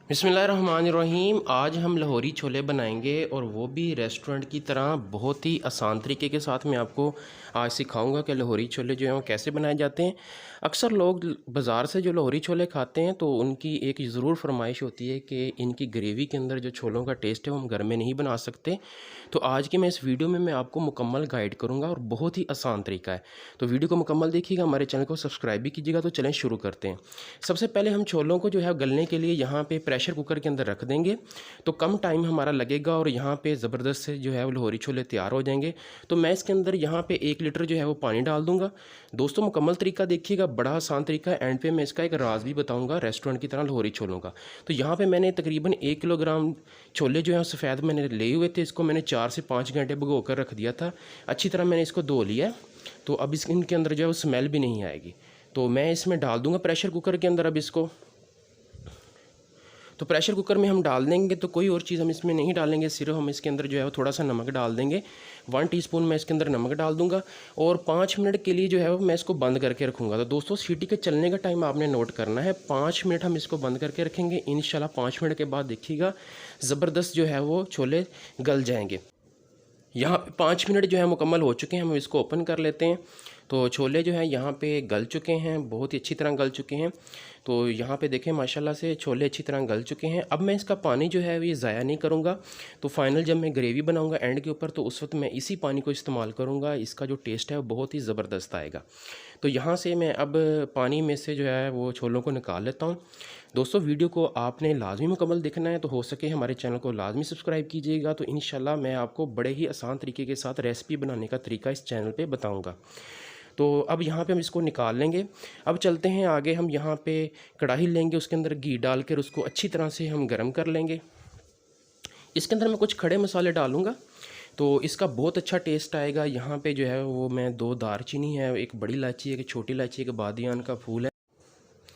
बिस्मिल्लाहिर्रहमानिर्रहीम। आज हम लाहौरी छोले बनाएंगे और वो भी रेस्टोरेंट की तरह बहुत ही आसान तरीके के साथ मैं आपको आज सिखाऊंगा कि लाहौरी छोले जो हैं वो कैसे बनाए जाते हैं। अक्सर लोग बाज़ार से जो लाहौरी छोले खाते हैं तो उनकी एक ज़रूर फरमाइश होती है कि इनकी ग्रेवी के अंदर जो छोलों का टेस्ट है वो हम घर में नहीं बना सकते। तो आज की मैं इस वीडियो में मैं आपको मुकम्मल गाइड करूँगा और बहुत ही आसान तरीका है। तो वीडियो को मुकम्मल देखिएगा, हमारे चैनल को सब्सक्राइब भी कीजिएगा। तो चलें शुरू करते हैं। सबसे पहले हम छोलों को जो है गलने के लिए यहाँ पे प्रेशर कुकर के अंदर रख देंगे तो कम टाइम हमारा लगेगा और यहाँ पे ज़बरदस्त से जो है वो लाहौरी छोले तैयार हो जाएंगे। तो मैं इसके अंदर यहाँ पे 1 लीटर जो है वो पानी डाल दूँगा। दोस्तों मुकम्मल तरीका देखिएगा, बड़ा आसान तरीका है। एंड पे मैं इसका एक राज भी बताऊँगा रेस्टोरेंट की तरह लाहौरी छोलों का। तो यहाँ पर मैंने तकरीबन 1 किलोग्राम छोले जो हैं सफ़ेद मैंने लिए हुए थे। इसको मैंने 4 से 5 घंटे भिगो कर रख दिया था। अच्छी तरह मैंने इसको धो लिया। तो अब इनके अंदर जो है वो स्मेल भी नहीं आएगी। तो मैं इसमें डाल दूँगा प्रेशर कुकर के अंदर अब इसको। तो प्रेशर कुकर में हम डाल देंगे तो कोई और चीज़ हम इसमें नहीं डालेंगे, सिर्फ हम इसके अंदर जो है वो थोड़ा सा नमक डाल देंगे। 1 टीस्पून मैं इसके अंदर नमक डाल दूंगा और 5 मिनट के लिए जो है वो मैं इसको बंद करके रखूँगा। तो दोस्तों सीटी के चलने का टाइम आपने नोट करना है, 5 मिनट हम इसको बंद करके रखेंगे। इंशाल्लाह 5 मिनट के बाद देखिएगा ज़बरदस्त जो है वो छोले गल जाएंगे। यहाँ 5 मिनट जो है मुकम्मल हो चुके हैं, हम इसको ओपन कर लेते हैं। तो छोले जो हैं यहाँ पे गल चुके हैं, बहुत ही अच्छी तरह गल चुके हैं। तो यहाँ पे देखें माशाल्लाह से छोले अच्छी तरह गल चुके हैं। अब मैं इसका पानी जो है ये ज़ाया नहीं करूँगा। तो फाइनल जब मैं ग्रेवी बनाऊँगा एंड के ऊपर तो उस वक्त मैं इसी पानी को इस्तेमाल करूँगा। इसका जो टेस्ट है वो बहुत ही ज़बरदस्त आएगा। तो यहाँ से मैं अब पानी में से जो है वो छोलों को निकाल लेता हूँ। दोस्तों वीडियो को आपने लाजमी मुकम्मल देखना है, तो हो सके हमारे चैनल को लाजमी सब्सक्राइब कीजिएगा। तो इंशाल्लाह मैं आपको बड़े ही आसान तरीके के साथ रेसिपी बनाने का तरीका इस चैनल पे बताऊंगा। तो अब यहाँ पे हम इसको निकाल लेंगे। अब चलते हैं आगे। हम यहाँ पे कढ़ाई लेंगे, उसके अंदर घी डाल कर उसको अच्छी तरह से हम गर्म कर लेंगे। इसके अंदर मैं कुछ खड़े मसाले डालूँगा तो इसका बहुत अच्छा टेस्ट आएगा। यहाँ पे जो है वो मैं 2 दालचीनी है, एक बड़ी इलायची है, एक छोटी इलायची, एक बादियान का फूल है,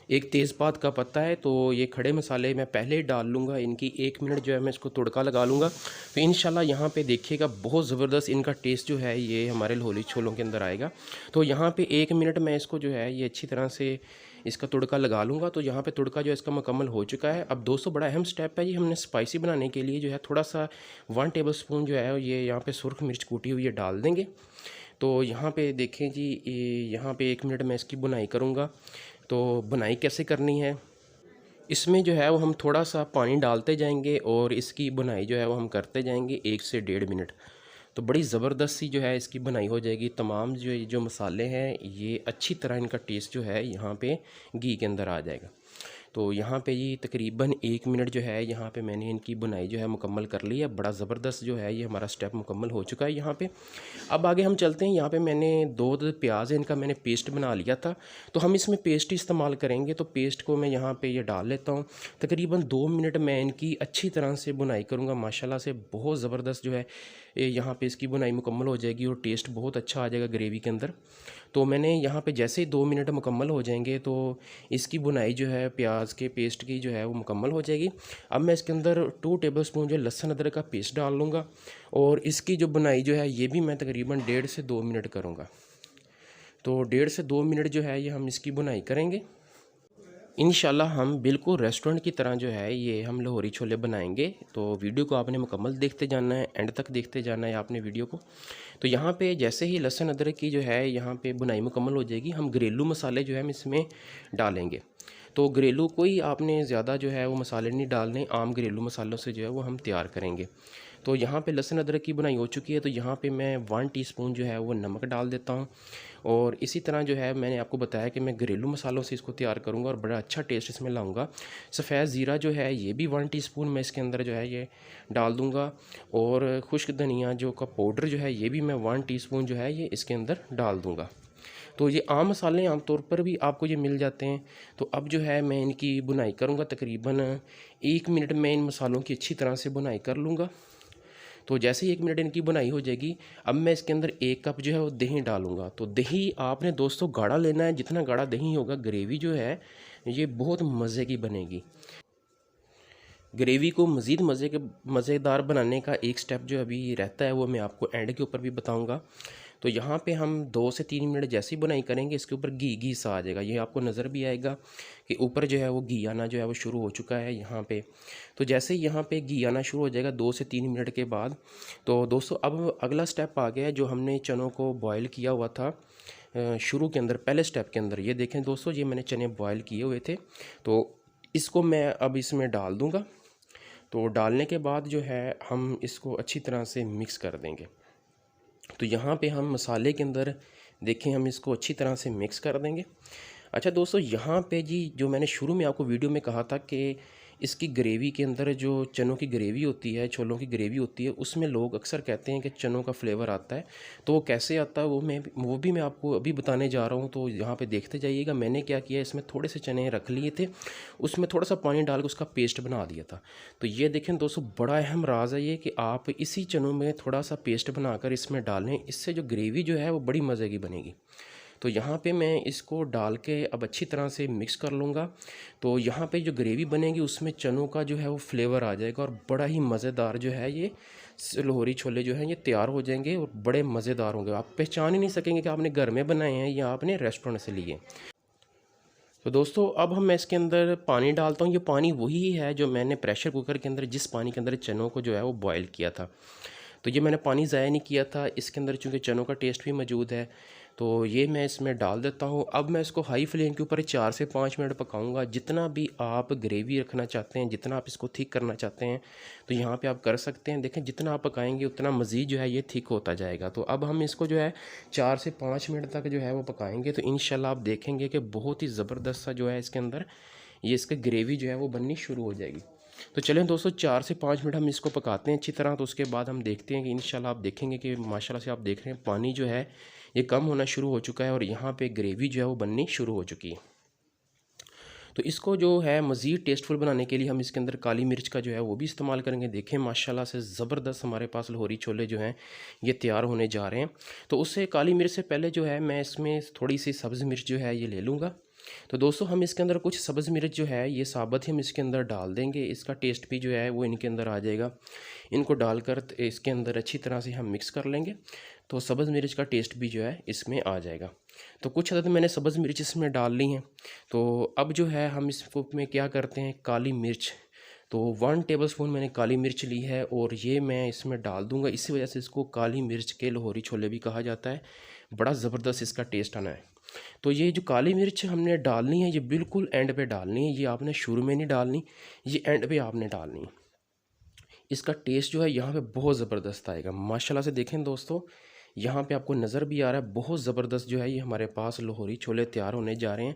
एक तेज़पात का पत्ता है। तो ये खड़े मसाले मैं पहले ही डाल लूँगा। इनकी 1 मिनट जो है मैं इसको तुड़का लगा लूँगा। तो इंशाल्लाह यहाँ पे देखिएगा बहुत ज़बरदस्त इनका टेस्ट जो है ये हमारे लाहौरी छोलों के अंदर आएगा। तो यहाँ पे 1 मिनट मैं इसको जो है ये अच्छी तरह से इसका तुड़का लगा लूँगा। तो यहाँ पे तुड़का जो है इसका मुकम्मल हो चुका है। अब दोस्तों बड़ा अहम स्टेप है ये, हमने स्पाइसी बनाने के लिए जो है थोड़ा सा 1 टेबल स्पून जो है ये यहाँ पर सुरख मिर्च कूटी हुई ये डाल देंगे। तो यहाँ पे देखें जी, यहाँ पे 1 मिनट मैं इसकी बुनाई करूँगा। तो बुनाई कैसे करनी है, इसमें जो है वो हम थोड़ा सा पानी डालते जाएंगे और इसकी बुनाई जो है वो हम करते जाएंगे 1 से 1.5 मिनट। तो बड़ी ज़बरदस्त सी जो है इसकी बुनाई हो जाएगी। तमाम जो मसाले हैं ये अच्छी तरह इनका टेस्ट जो है यहाँ पे घी के अंदर आ जाएगा। तो यहाँ पे ये तकरीबन 1 मिनट जो है यहाँ पे मैंने इनकी बुनाई जो है मुकम्मल कर ली है। बड़ा ज़बरदस्त जो है ये हमारा स्टेप मुकम्मल हो चुका है यहाँ पे। अब आगे हम चलते हैं। यहाँ पे मैंने 2 प्याज है, इनका मैंने पेस्ट बना लिया था। तो हम इसमें पेस्ट इस्तेमाल करेंगे। तो पेस्ट को मैं यहाँ पे ये डाल लेता हूँ। तकरीबन 2 मिनट मैं इनकी अच्छी तरह से बुनाई करूँगा। माशाल्लाह से बहुत ज़बरदस्त जो है यहाँ पे इसकी बुनाई मुकम्मल हो जाएगी और टेस्ट बहुत अच्छा आ जाएगा ग्रेवी के अंदर। तो मैंने यहाँ पे जैसे ही 2 मिनट मुकम्मल हो जाएंगे तो इसकी बुनाई जो है प्याज के पेस्ट की जो है वो मुकम्मल हो जाएगी। अब मैं इसके अंदर 2 टेबल स्पून जो लहसुन अदरक का पेस्ट डाल लूँगा और इसकी जो बुनाई जो है ये भी मैं तकरीबन 1.5 से 2 मिनट करूँगा। तो 1.5 से 2 मिनट जो है ये हम इसकी बुनाई करेंगे। इंशाल्लाह हम बिल्कुल रेस्टोरेंट की तरह जो है ये हम लाहौरी छोले बनाएंगे। तो वीडियो को आपने मुकम्मल देखते जाना है, एंड तक देखते जाना है आपने वीडियो को। तो यहाँ पे जैसे ही लहसुन अदरक की जो है यहाँ पे बुनाई मुकम्मल हो जाएगी, हम घरेलू मसाले जो है हम इसमें डालेंगे। तो घरेलू कोई आपने ज़्यादा जो है वो मसाले नहीं डालने, आम घरेलू मसालों से जो है वो हम तैयार करेंगे। तो यहाँ पे लहसुन अदरक की बुनाई हो चुकी है। तो यहाँ पे मैं 1 टीस्पून जो है वो नमक डाल देता हूँ। और इसी तरह जो है मैंने आपको बताया कि मैं घरेलू मसालों से इसको तैयार करूँगा और बड़ा अच्छा टेस्ट इसमें लाऊंगा। सफ़ेद ज़ीरा जो है ये भी 1 टीस्पून मैं इसके अंदर जो है ये डाल दूँगा। और खुश्क धनिया जो का पाउडर जो है ये भी मैं 1 टीस्पून जो है ये इसके अंदर डाल दूँगा। तो ये आम मसाले आमतौर पर भी आपको ये मिल जाते हैं। तो अब जो है मैं इनकी बुनाई करूँगा। तकरीबन 1 मिनट में इन मसालों की अच्छी तरह से बुनाई कर लूँगा। तो जैसे ही 1 मिनट इनकी बुनाई हो जाएगी, अब मैं इसके अंदर 1 कप जो है वो दही डालूँगा। तो दही आपने दोस्तों गाढ़ा लेना है, जितना गाढ़ा दही होगा ग्रेवी जो है ये बहुत मज़े की बनेगी। ग्रेवी को मज़ीद मज़ेदार बनाने का एक स्टेप जो अभी रहता है वो मैं आपको एंड के ऊपर भी बताऊंगा। तो यहाँ पे हम 2 से 3 मिनट जैसे ही बुनाई करेंगे इसके ऊपर घी सा आ जाएगा। ये आपको नज़र भी आएगा कि ऊपर जो है वो घी आना जो है वो शुरू हो चुका है यहाँ पे। तो जैसे ही यहाँ पे घी आना शुरू हो जाएगा 2 से 3 मिनट के बाद, तो दोस्तों अब अगला स्टेप आ गया है जो हमने चनों को बॉयल किया हुआ था शुरू के अंदर, पहले स्टेप के अंदर। ये देखें दोस्तों, ये मैंने चने बॉयल किए हुए थे, तो इसको मैं अब इसमें डाल दूँगा। तो डालने के बाद जो है हम इसको अच्छी तरह से मिक्स कर देंगे। तो यहाँ पे हम मसाले के अंदर देखें हम इसको अच्छी तरह से मिक्स कर देंगे। अच्छा दोस्तों, यहाँ पे जी जो मैंने शुरू में आपको वीडियो में कहा था कि इसकी ग्रेवी के अंदर जो चनों की ग्रेवी होती है, छोलों की ग्रेवी होती है, उसमें लोग अक्सर कहते हैं कि चनों का फ्लेवर आता है। तो वो कैसे आता है वो भी मैं आपको अभी बताने जा रहा हूँ। तो यहाँ पे देखते जाइएगा। मैंने क्या किया, इसमें थोड़े से चने रख लिए थे, उसमें थोड़ा सा पानी डाल के उसका पेस्ट बना दिया था। तो ये देखें दोस्तों, बड़ा अहम राज है ये कि आप इसी चनों में थोड़ा सा पेस्ट बनाकर इसमें डालें, इससे जो ग्रेवी जो है वो बड़ी मज़े की बनेगी। तो यहाँ पे मैं इसको डाल के अब अच्छी तरह से मिक्स कर लूँगा। तो यहाँ पे जो ग्रेवी बनेगी उसमें चनों का जो है वो फ्लेवर आ जाएगा और बड़ा ही मज़ेदार जो है ये लाहौरी छोले जो हैं ये तैयार हो जाएंगे और बड़े मज़ेदार होंगे। आप पहचान ही नहीं सकेंगे कि आपने घर में बनाए हैं या आपने रेस्टोरेंट से लिए। तो दोस्तों, अब मैं इसके अंदर पानी डालता हूँ। ये पानी वही है जो मैंने प्रेशर कुकर के अंदर, जिस पानी के अंदर चनों को जो है वो बॉयल किया था। तो ये मैंने पानी ज़ाया नहीं किया था। इसके अंदर चूँकि चनों का टेस्ट भी मौजूद है, तो ये मैं इसमें डाल देता हूँ। अब मैं इसको हाई फ्लेम के ऊपर 4 से 5 मिनट पकाऊंगा। जितना भी आप ग्रेवी रखना चाहते हैं, जितना आप इसको थिक करना चाहते हैं, तो यहाँ पे आप कर सकते हैं। देखें, जितना आप पकाएंगे उतना मज़ीद जो है ये थिक होता जाएगा। तो अब हम इसको जो है 4 से 5 मिनट तक जो है वो पकाएंगे। तो इंशाल्लाह आप देखेंगे कि बहुत ही ज़बरदस्त सा जो है इसके अंदर ये इसका ग्रेवी जो है वो बननी शुरू हो जाएगी। तो चलें दोस्तों, 4 से 5 मिनट हम इसको पकाते हैं अच्छी तरह। तो उसके बाद हम देखते हैं कि इंशाल्लाह आप देखेंगे कि माशाल्लाह से आप देख रहे हैं पानी जो है ये कम होना शुरू हो चुका है और यहाँ पे ग्रेवी जो है वो बननी शुरू हो चुकी है। तो इसको जो है मज़ीद टेस्टफुल बनाने के लिए हम इसके अंदर काली मिर्च का जो है वो भी इस्तेमाल करेंगे। देखें माशाल्लाह से ज़बरदस्त हमारे पास लाहौरी छोले जो हैं ये तैयार होने जा रहे हैं। तो उससे काली मिर्च से पहले जो है मैं इसमें थोड़ी सी सब्ज़ मिर्च जो है ये ले लूँगा। तो दोस्तों, हम इसके अंदर कुछ सब्ज़ मिर्च जो है ये साबुत ही हम इसके अंदर डाल देंगे। इसका टेस्ट भी जो है वो इनके अंदर आ जाएगा। इनको डालकर इसके अंदर अच्छी तरह से हम मिक्स कर लेंगे, तो सब्ज़ मिर्च का टेस्ट भी जो है इसमें आ जाएगा। तो कुछ हद मैंने सब्ज़ मिर्च इसमें डाल ली हैं। तो अब जो है हम इसको में क्या करते हैं, काली मिर्च। तो 1 टेबलस्पून मैंने काली मिर्च ली है और ये मैं इसमें डाल दूँगा। इसी वजह से इसको काली मिर्च के लाहौरी छोले भी कहा जाता है। बड़ा ज़बरदस्त इसका टेस्ट आना है। तो ये जो काली मिर्च हमने डालनी है ये बिल्कुल एंड पे डालनी है। ये आपने शुरू में नहीं डालनी, ये एंड पे आपने डालनी है। इसका टेस्ट जो है यहाँ पे बहुत ज़बरदस्त आएगा। माशाल्लाह से देखें दोस्तों, यहाँ पे आपको नज़र भी आ रहा है बहुत ज़बरदस्त जो है ये हमारे पास लाहौरी छोले तैयार होने जा रहे हैं।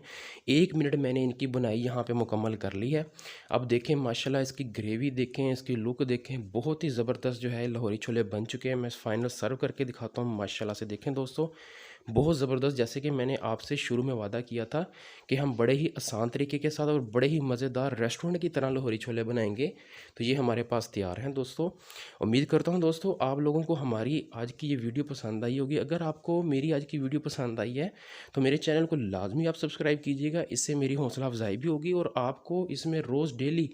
1 मिनट मैंने इनकी बुनाई यहाँ पे मुकम्मल कर ली है। अब देखें माशाल्लाह इसकी ग्रेवी देखें, इसकी लुक देखें, बहुत ही ज़बरदस्त जो है लाहौरी छोले बन चुके हैं। मैं फाइनल सर्व करके दिखाता हूँ। माशाल्लाह से देखें दोस्तों, बहुत ज़बरदस्त। जैसे कि मैंने आपसे शुरू में वादा किया था कि हम बड़े ही आसान तरीके के साथ और बड़े ही मज़ेदार रेस्टोरेंट की तरह लाहौरी छोले बनाएंगे। तो ये हमारे पास तैयार हैं दोस्तों। उम्मीद करता हूँ दोस्तों आप लोगों को हमारी आज की ये वीडियो पसंद आई होगी। अगर आपको मेरी आज की वीडियो पसंद आई है तो मेरे चैनल को लाजमी आप सब्सक्राइब कीजिएगा। इससे मेरी हौसला अफजाई भी होगी और आपको इसमें रोज़ डेली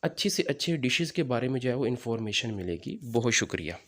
अच्छी से अच्छी डिशेज़ के बारे में जो है वो इन्फॉर्मेशन मिलेगी। बहुत शुक्रिया।